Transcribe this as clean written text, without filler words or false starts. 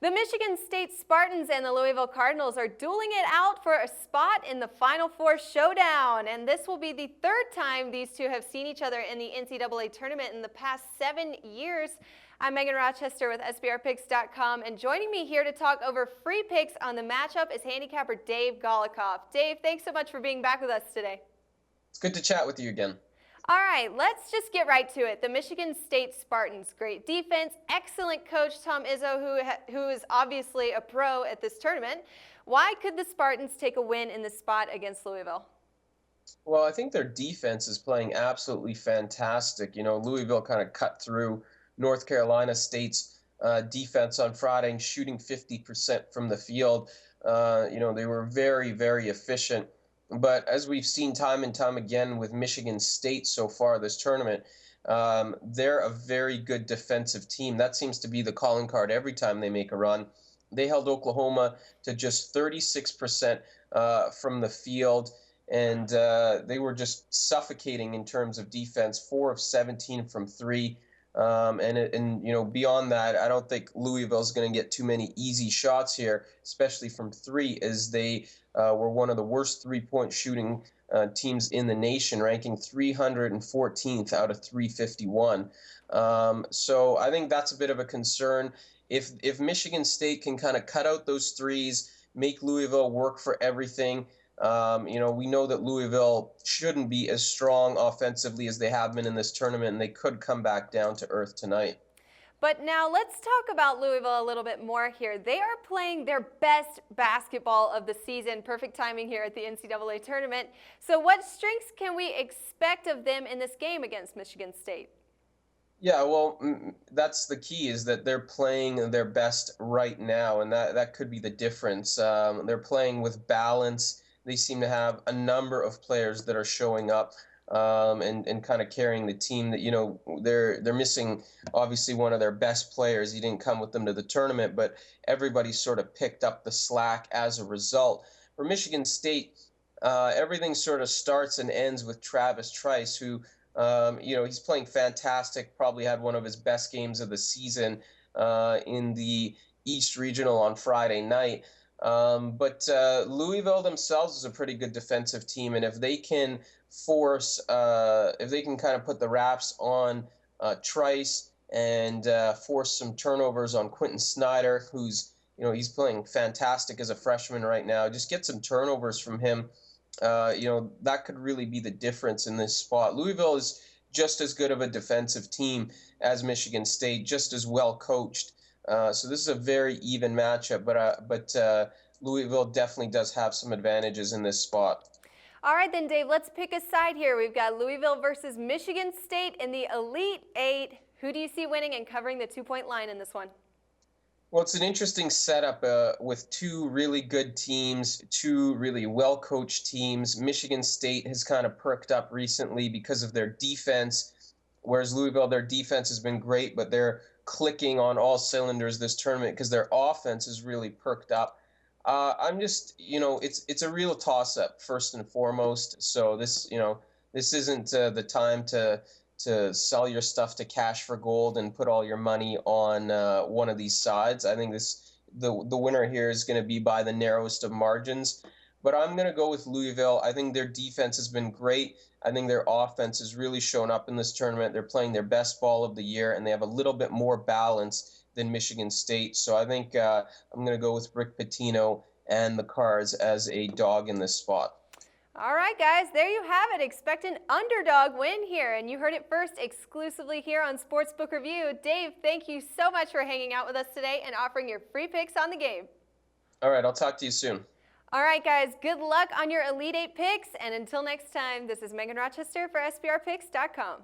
The Michigan State Spartans and the Louisville Cardinals are dueling it out for a spot in the Final Four showdown, and this will be the third time these two have seen each other in the NCAA Tournament in the past 7 years. I'm Megan Rochester with SBRpicks.com, and joining me here to talk over free picks on the matchup is handicapper Dave Golikoff. Dave, thanks so much for being back with us today. It's good to chat with you again. All right, let's just get right to it. The Michigan State Spartans, great defense, excellent coach Tom Izzo, who is obviously a pro at this tournament. Why could the Spartans take a win in this spot against Louisville? Well, I think their defense is playing absolutely fantastic. You know, Louisville kind of cut through North Carolina State's defense on Friday and shooting 50% from the field. They were very, very efficient. But as we've seen time and time again with Michigan State so far this tournament, they're a very good defensive team. That seems to be the calling card every time they make a run. They held Oklahoma to just 36% from the field, and they were just suffocating in terms of defense, 4 of 17 from 3. Beyond that, I don't think Louisville's going to get too many easy shots here, especially from 3, as they were one of the worst three-point shooting teams in the nation, ranking 314th out of 351. So I think that's a bit of a concern. If Michigan State can kind of cut out those threes, make Louisville work for everything. We know that Louisville shouldn't be as strong offensively as they have been in this tournament, and they could come back down to earth tonight. But now let's talk about Louisville a little bit more here. They are playing their best basketball of the season. Perfect timing here at the NCAA Tournament. So what strengths can we expect of them in this game against Michigan State? Yeah, well, that's the key, is that they're playing their best right now, and that could be the difference. They're playing with balance. They seem to have a number of players that are showing up and kind of carrying the team. That they're missing obviously one of their best players. He didn't come with them to the tournament, but everybody sort of picked up the slack as a result. For Michigan State, everything sort of starts and ends with Travis Trice, who he's playing fantastic. Probably had one of his best games of the season in the East Regional on Friday night. But Louisville themselves is a pretty good defensive team, and if they can kind of put the wraps on Trice and force some turnovers on Quentin Snyder, who's he's playing fantastic as a freshman right now. Just get some turnovers from him. That could really be the difference in this spot. Louisville is just as good of a defensive team as Michigan State, just as well coached. So this is a very even matchup, but Louisville definitely does have some advantages in this spot. All right, then, Dave, let's pick a side here. We've got Louisville versus Michigan State in the Elite Eight. Who do you see winning and covering the 2-point line in this one? Well, it's an interesting setup with two really good teams, two really well-coached teams. Michigan State has kind of perked up recently because of their defense, whereas Louisville, their defense has been great, but they're clicking on all cylinders this tournament because their offense is really perked up. It's a real toss-up first and foremost. So this isn't the time to sell your stuff to cash for gold and put all your money on one of these sides. I think the winner here is going to be by the narrowest of margins. But I'm going to go with Louisville. I think their defense has been great. I think their offense has really shown up in this tournament. They're playing their best ball of the year, and they have a little bit more balance than Michigan State. So I think I'm going to go with Rick Pitino and the Cards as a dog in this spot. All right, guys, there you have it. Expect an underdog win here, and you heard it first exclusively here on Sportsbook Review. Dave, thank you so much for hanging out with us today and offering your free picks on the game. All right, I'll talk to you soon. All right, guys, good luck on your Elite Eight picks, and until next time, this is Megan Rochester for SBRpicks.com.